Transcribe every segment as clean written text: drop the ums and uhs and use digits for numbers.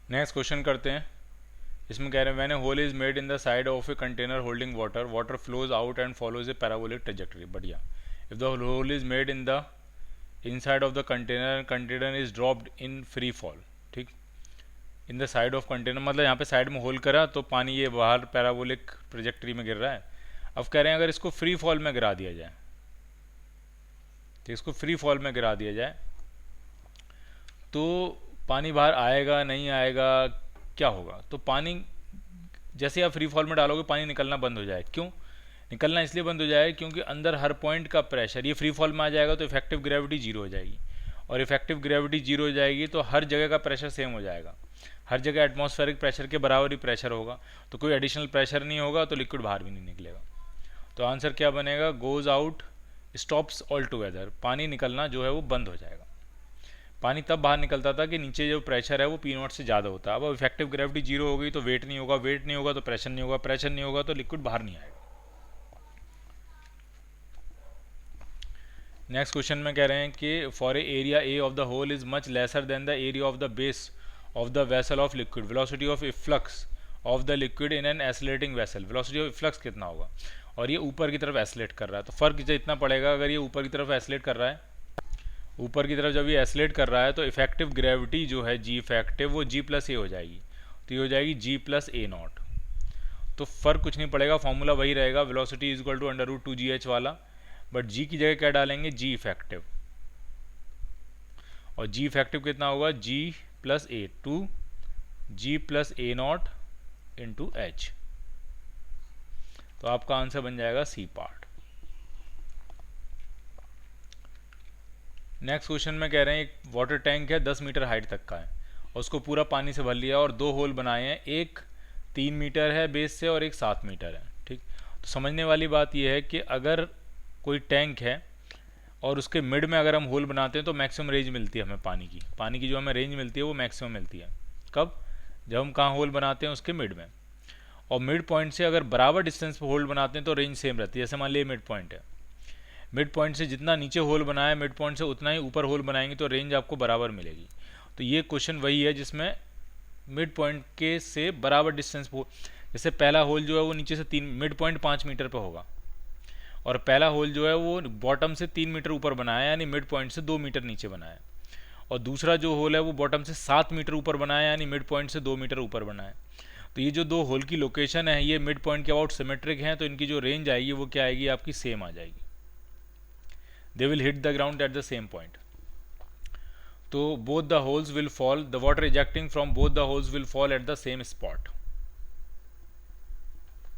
Next question करते हैं। इसमें कह रहे हैं when a hole is made in the side of a container holding water, water flows out and follows a parabolic trajectory. बढ़िया। If the hole is made in the inside of the container, container is dropped in free fall. ठीक। In the side of container मतलब यहाँ पे side में whole करा तो पानी ये बाहर पैराबोलिक ट्रेजेक्टरी में गिर रहा है। अब कह रहे हैं अगर इसको फ्री फॉल में गिरा दिया जाए, तो इसको फ्री फॉल में गिरा दिया जाए तो पानी बाहर आएगा नहीं आएगा, क्या होगा? तो पानी जैसे आप फ्री फॉल में डालोगे पानी निकलना बंद हो जाए। क्यों निकलना? इसलिए बंद हो जाए क्योंकि अंदर हर पॉइंट का प्रेशर, ये फ्री फॉल में आ जाएगा तो इफेक्टिव ग्रेविटी जीरो हो जाएगी, और इफेक्टिव ग्रेविटी जीरो हो जाएगी तो हर जगह का प्रेशर सेम हो जाएगा, हर जगह एटमॉस्फेरिक प्रेशर के बराबर ही प्रेशर होगा, तो कोई एडिशनल प्रेशर नहीं होगा, तो लिक्विड बाहर भी नहीं निकलेगा। तो आंसर क्या बनेगा? Goes out, stops all together. पानी निकलना जो है वो बंद हो जाएगा। पानी तब बाहर निकलता था कि नीचे जो प्रेशर है वो पी नॉट से ज़्यादा होता है। अब इफेक्टिव ग्रेविटी जीरो हो गई तो वेट नहीं होगा, वेट नहीं होगा तो प्रेशर नहीं होगा, प्रेशर नहीं होगा तो लिक्विड बाहर नहीं आएगा। नेक्स्ट क्वेश्चन में कह रहे हैं कि for a area a of the hole is much lesser than the area of the base of the vessel of liquid, velocity of efflux of the liquid in an oscillating vessel. Velocity of efflux कितना होगा? और ये ऊपर की तरफ oscillate कर रहा है, तो फर्क इतना पड़ेगा। अगर ये ऊपर की तरफ एसिलेट कर रहा है, ऊपर की तरफ जब ये एसिलेट कर रहा है तो इफेक्टिव ग्रेविटी जो है जी इफेक्टिव वो जी प्लस ए हो जाएगी, तो ये हो जाएगी जी प्लस ए नॉट। तो फर्क कुछ नहीं पड़ेगा, फॉर्मूला वही रहेगा, velocity is equal to under root two g h वाला, बट जी की जगह क्या डालेंगे? G effective. और जी इफेक्टिव कितना होगा? G plus a, two g plus a not into h. तो आपका आंसर बन जाएगा सी पार्ट। नेक्स्ट क्वेश्चन में कह रहे हैं एक वाटर टैंक है 10 मीटर हाइट तक का है, और उसको पूरा पानी से भर लिया और दो होल बनाए हैं, एक 3 मीटर है बेस से और एक 7 मीटर है। ठीक। तो समझने वाली बात यह है कि अगर कोई टैंक है और उसके मिड में अगर हम होल बनाते हैं तो मैक्सिमम रेंज मिलती है हमें पानी की जो हमें रेंज मिलती है वो मैक्सिमम मिलती है। कब? जब हम कहाँ होल बनाते हैं? उसके मिड में। और मिड पॉइंट से अगर बराबर डिस्टेंस पर होल बनाते हैं तो रेंज सेम रहती है। जैसे मान लीजिए मिड पॉइंट है, मिड पॉइंट से जितना नीचे होल बनाया मिड पॉइंट से उतना ही ऊपर होल बनाएंगे तो रेंज आपको बराबर मिलेगी। तो ये क्वेश्चन वही है जिसमें मिड पॉइंट के से बराबर डिस्टेंस, जैसे पहला होल जो है वो नीचे से 3 मिड पॉइंट 5 मीटर पे होगा, और पहला होल जो है वो बॉटम से 3 मीटर ऊपर बनाया यानी मिड पॉइंट से 2 मीटर नीचे बनाया, और दूसरा जो होल है वो बॉटम से 7 मीटर ऊपर बनाया यानी मिड पॉइंट से 2 मीटर ऊपर बनाया। तो ये जो दो होल की लोकेशन है ये मिड पॉइंट के अबाउट सिमेट्रिक हैं, तो इनकी जो रेंज आएगी वो क्या आएगी? आपकी सेम आ जाएगी। They will hit the ground at the same point. तो both the holes will fall, the water ejecting from both the holes will fall at the same spot.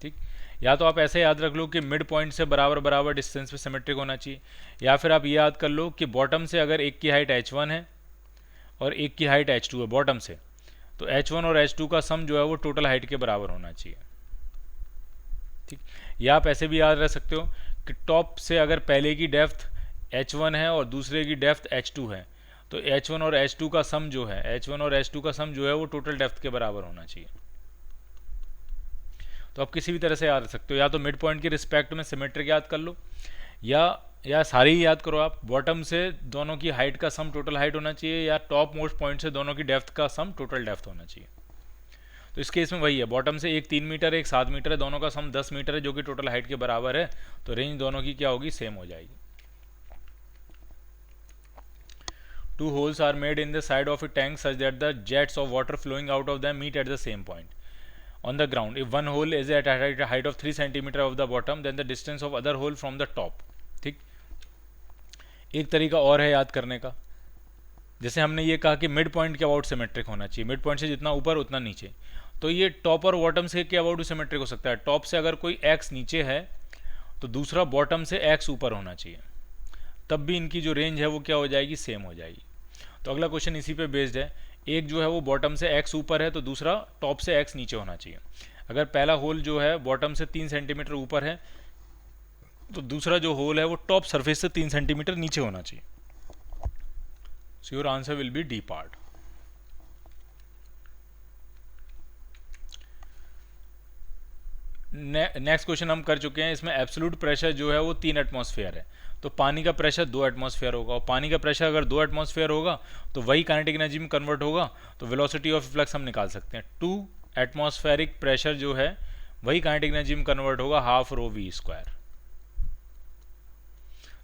ठीक। या तो आप ऐसे याद रख लो कि मिड पॉइंट से बराबर बराबर डिस्टेंस पे सिमेट्रिक होना चाहिए, या फिर आप ये याद कर लो कि बॉटम से अगर एक की हाइट h1 है और एक की हाइट h2 है बॉटम से, तो h1 और h2 का सम जो है वो टोटल हाइट के बराबर होना चाहिए। ठीक। या आप ऐसे भी याद रख सकते हो कि टॉप से अगर पहले की डेप्थ h1 है और दूसरे की डेप्थ h2 है, तो h1 और h2 का सम जो है, h1 और h2 का सम जो है वो टोटल डेप्थ के बराबर होना चाहिए। तो आप किसी भी तरह से याद रख सकते हो, या तो मिड पॉइंट के रिस्पेक्ट में सिमेट्रिक याद कर लो, या सारी ही याद करो आप, बॉटम से दोनों की हाइट का सम टोटल हाइट होना चाहिए, या टॉप मोस्ट पॉइंट से दोनों की डेप्थ का सम टोटल डेप्थ होना चाहिए। तो इस केस में वही है, बॉटम से एक 3 मीटर एक 7 मीटर है, दोनों का सम 10 मीटर है जो कि टोटल हाइट के बराबर है, तो रेंज दोनों की क्या होगी? सेम हो जाएगी। Two holes are made in the side of a tank such that the jets of water flowing out of them meet at the same point on the ground. If one hole is at a height of 3 centimeter of the bottom, then the distance of other hole from the top. ठीक। एक तरीका और है याद करने का, जैसे हमने ये कहा कि मिड पॉइंट के अबाउट सिमेट्रिक होना चाहिए, मिड पॉइंट से जितना ऊपर उतना नीचे, तो ये टॉप और बॉटम से के अबाउट सिमेट्रिक हो सकता है। टॉप से अगर कोई एक्स नीचे है तो दूसरा बॉटम से एक्स ऊपर होना चाहिए, तब भी इनकी जो रेंज है वो क्या हो जाएगी? सेम हो जाएगी। तो अगला क्वेश्चन इसी पे बेस्ड है, एक जो है वो बॉटम से एक्स ऊपर है तो दूसरा टॉप से एक्स नीचे होना चाहिए। अगर पहला होल जो है बॉटम से 3 सेंटीमीटर ऊपर है तो दूसरा जो होल है वो टॉप सरफेस से 3 सेंटीमीटर नीचे होना चाहिए। सो your answer will B D part. Next question हम कर चुके हैं, इसमें एब्सोल्यूट प्रेशर जो है वो 3 एटमॉस्फेयर है, तो पानी का प्रेशर 2 एटमॉस्फेयर होगा, और पानी का प्रेशर अगर 2 एटमॉस्फेयर होगा तो वही काइनेटिक एनर्जी में कन्वर्ट होगा, तो वेलोसिटी ऑफ फ्लक्स हम निकाल सकते हैं। 2 एटमॉस्फेरिक प्रेशर जो है वही काइनेटिक एनर्जी में कन्वर्ट होगा हाफ रो वी स्क्वायर।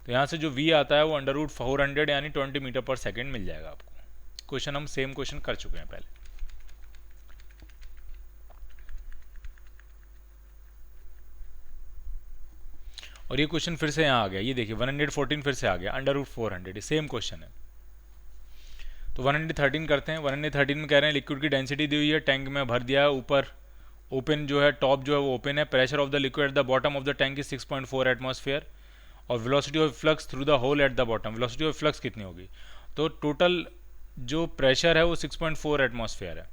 तो यहाँ से जो v आता है वो √400 यानी 20 मीटर पर सेकेंड मिल जाएगा आपको। क्वेश्चन हम सेम क्वेश्चन कर चुके हैं पहले। और ये क्वेश्चन फिर से यहाँ आ गया, ये देखिए 114 फिर से आ गया, √400, सेम क्वेश्चन है। तो 113 करते हैं। 113 में कह रहे हैं लिक्विड की डेंसिटी दी हुई है, टैंक में भर दिया है, ऊपर ओपन जो है, टॉप जो है वो ओपन है, pressure of the liquid at the bottom of the tank is 6.4 atmosphere, और velocity of flux through the hole at the bottom. Velocity of flux कितनी होगी? तो टोटल जो प्रेशर है वो 6.4 एटमॉस्फेयर है।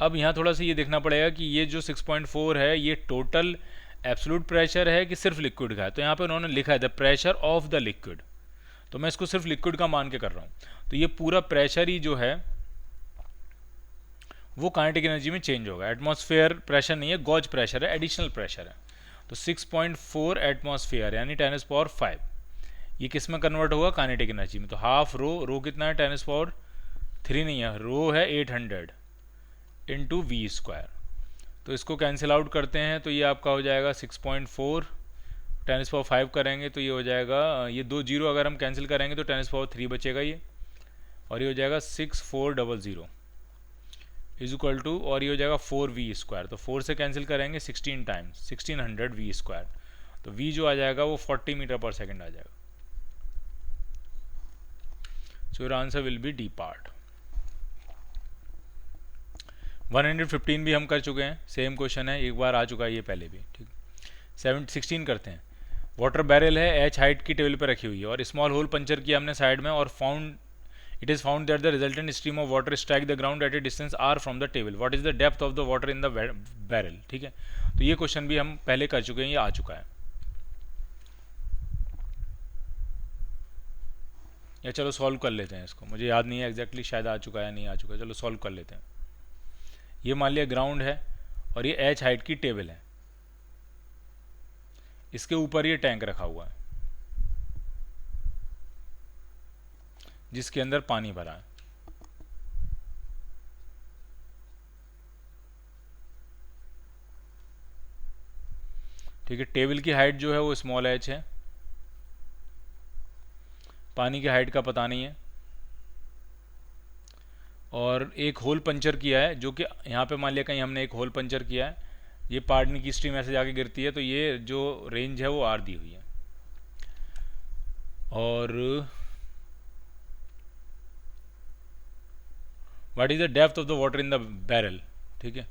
अब यहाँ थोड़ा सा ये देखना पड़ेगा कि ये जो 6.4 है ये टोटल एब्सोल्यूट प्रेशर है कि सिर्फ लिक्विड का है। तो यहाँ पे उन्होंने लिखा है the pressure of the liquid, तो मैं इसको सिर्फ लिक्विड का मान के कर रहा हूँ। तो ये पूरा प्रेशर ही जो है वो काइनेटिक एनर्जी में चेंज होगा। एटमॉस्फेयर प्रेशर नहीं है, गॉज प्रेशर है, एडिशनल प्रेशर है। तो 6.4 एटमॉस्फेयर यानी 10⁵ ये किस में कन्वर्ट होगा? काइनेटिक एनर्जी में। तो हाफ रो कितना है? 10⁻³ नहीं है, रो है 800 इंटू वी स्क्वायर। तो इसको कैंसिल आउट करते हैं तो ये आपका हो जाएगा 6.4, 10⁵ करेंगे तो ये हो जाएगा, ये 2 जीरो अगर हम कैंसिल करेंगे तो 10⁻³ बचेगा ये, और ये हो जाएगा 6400 इज इक्वल टू, और ये हो जाएगा 4v स्क्वायर। तो 4 से कैंसिल करेंगे 16 टाइम्स 1600 v स्क्वायर, तो v जो आ जाएगा वो 40 मीटर पर सेकेंड आ जाएगा। सो your answer will B D part. 115 भी हम कर चुके हैं, सेम क्वेश्चन है, एक बार आ चुका है ये पहले भी, ठीक। 16 करते हैं। वाटर बैरल है, h हाइट की टेबल पर रखी हुई है, और स्मॉल होल पंचर किया हमने साइड में, और it is found that the resultant stream of water strike the ground at a distance r from the table. What is the depth of the water in the barrel? ठीक है, तो ये question भी हम पहले कर चुके हैं, ये आ चुका है। या चलो सॉल्व कर लेते हैं इसको, मुझे याद नहीं है एग्जैक्टली, शायद आ चुका है या नहीं आ चुका है, चलो सॉल्व कर लेते हैं। ये मान लिया ग्राउंड है और ये h हाइट की टेबल है, इसके ऊपर ये टैंक रखा हुआ है जिसके अंदर पानी भरा है। ठीक है, टेबल की हाइट जो है वो स्मॉल h है, पानी की हाइट का पता नहीं है, और एक होल पंचर किया है जो कि यहाँ पे मान लिया कहीं हमने एक होल पंचर किया है, ये पानी की स्ट्रीम ऐसे जाके गिरती है, तो ये जो रेंज है वो r दी हुई है। और what is the depth of the water in the barrel, ठीक है,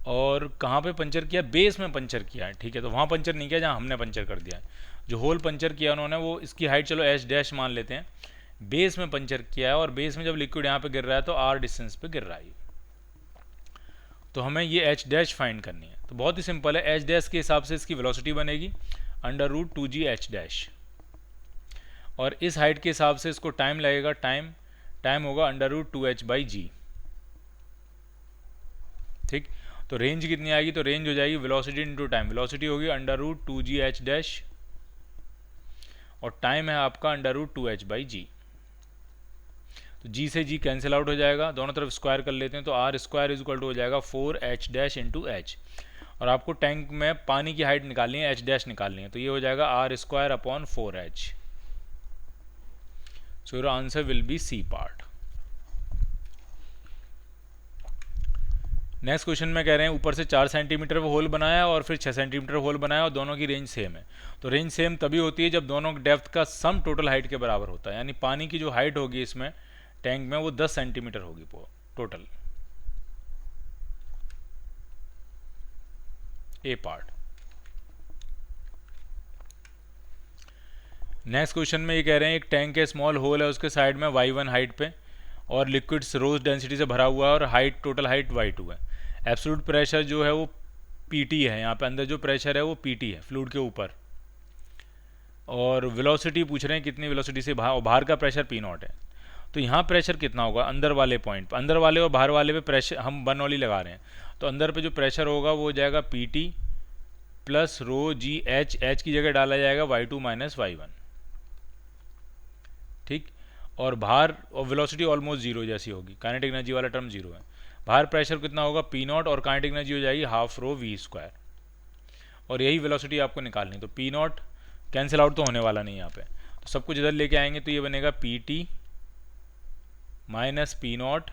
और कहाँ पे पंचर किया? बेस में पंचर किया है, ठीक है, तो वहाँ पंचर नहीं किया जहाँ हमने पंचर कर दिया है। जो होल पंचर किया उन्होंने वो इसकी हाइट चलो h' मान लेते हैं, बेस में पंचर किया है, और बेस में जब लिक्विड यहाँ पे गिर रहा है तो r डिस्टेंस पे गिर रहा है, तो हमें ये h' फाइंड करनी है। तो बहुत ही सिंपल है, h' के हिसाब से इसकी वेलोसिटी बनेगी √2g h', और इस हाइट के हिसाब से इसको टाइम लगेगा, टाइम होगा √2h/g, ठीक। तो रेंज कितनी आएगी? तो रेंज हो जाएगी वेलोसिटी इंटू टाइम, वेलोसिटी होगी √2g h', और टाइम है आपका √2h/g। तो g से g कैंसिल आउट हो जाएगा, दोनों तरफ स्क्वायर कर लेते हैं, तो r² इज इक्वल टू हो जाएगा 4h' इंटू h, और आपको टैंक में पानी की हाइट निकालनी है, h' निकालनी है, तो ये हो जाएगा r² upon 4h। So your answer will be C part. Next question में कह रहे हैं ऊपर से 4 सेंटीमीटर होल बनाया और फिर 6 सेंटीमीटर होल बनाया, और दोनों की रेंज सेम है। तो रेंज सेम तभी होती है जब दोनों डेप्थ का सम टोटल हाइट के बराबर होता है, यानी पानी की जो हाइट होगी इसमें टैंक में वो 10 सेंटीमीटर होगी टोटल। ए पार्ट। नेक्स्ट क्वेश्चन में ये कह रहे हैं एक टैंक है, स्मॉल होल है, उसके साइड में y1 हाइट पे और लिक्विड रोज डेंसिटी से भरा हुआ है, और हाइट टोटल हाइट y2 है। एब्सोल्यूट प्रेशर जो है वो PT है, यहाँ पे अंदर जो प्रेशर है वो PT है फ्लूइड के ऊपर, और वेलोसिटी पूछ रहे हैं कितनी वेलोसिटी से बाहर का प्रेशर P0 है। तो यहाँ प्रेशर कितना होगा अंदर वाले पॉइंट पर, अंदर वाले और बाहर वाले पे प्रेशर हम बर्नौली लगा रहे हैं, तो अंदर पे जो प्रेशर होगा वो हो जाएगा पी टी प्लस रो जी एच की जगह डाला जाएगा y2 माइनस y1, ठीक। और बाहर और वेलोसिटी ऑलमोस्ट जीरो जैसी होगी, काइनेटिक एनर्जी वाला टर्म जीरो है। बाहर प्रेशर कितना होगा पी नॉट और काइनेटिक एनर्जी हो जाएगी हाफ रो वी स्क्वायर, और यही वेलोसिटी आपको निकालनी। तो पी नॉट कैंसिल आउट तो होने वाला नहीं यहाँ पे, तो सब कुछ इधर लेके आएंगे तो ये बनेगा P T minus P not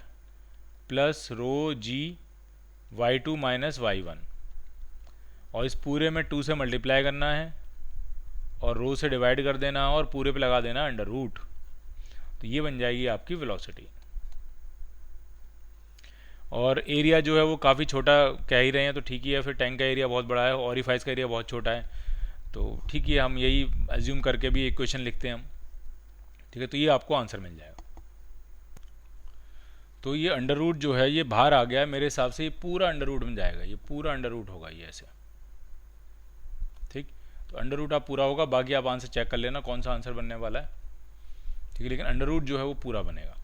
plus rho g y2 minus y1, और इस पूरे में 2 से मल्टीप्लाई करना है और रो से डिवाइड कर देना और पूरे पे लगा देना अंडर रूट, तो ये बन जाएगी आपकी वेलोसिटी। और एरिया जो है वो काफ़ी छोटा कह ही रहे हैं तो ठीक ही है, फिर टैंक का एरिया बहुत बड़ा है, ऑरिफाइस का एरिया बहुत छोटा है, तो ठीक है हम यही एज्यूम करके भी इक्वेशन लिखते हैं हम, ठीक है। तो ये आपको आंसर मिल जाएगा। तो ये अंडर रूट जो है ये बाहर आ गया है, मेरे हिसाब से ये पूरा अंडर रूट में जाएगा, ये पूरा अंडर रूट होगा ये ऐसे, ठीक। तो अंडर रूट आप पूरा होगा, बाकी आप आंसर चेक कर लेना कौन सा आंसर बनने वाला है, ठीक है, लेकिन अंडर रूट जो है वो पूरा बनेगा।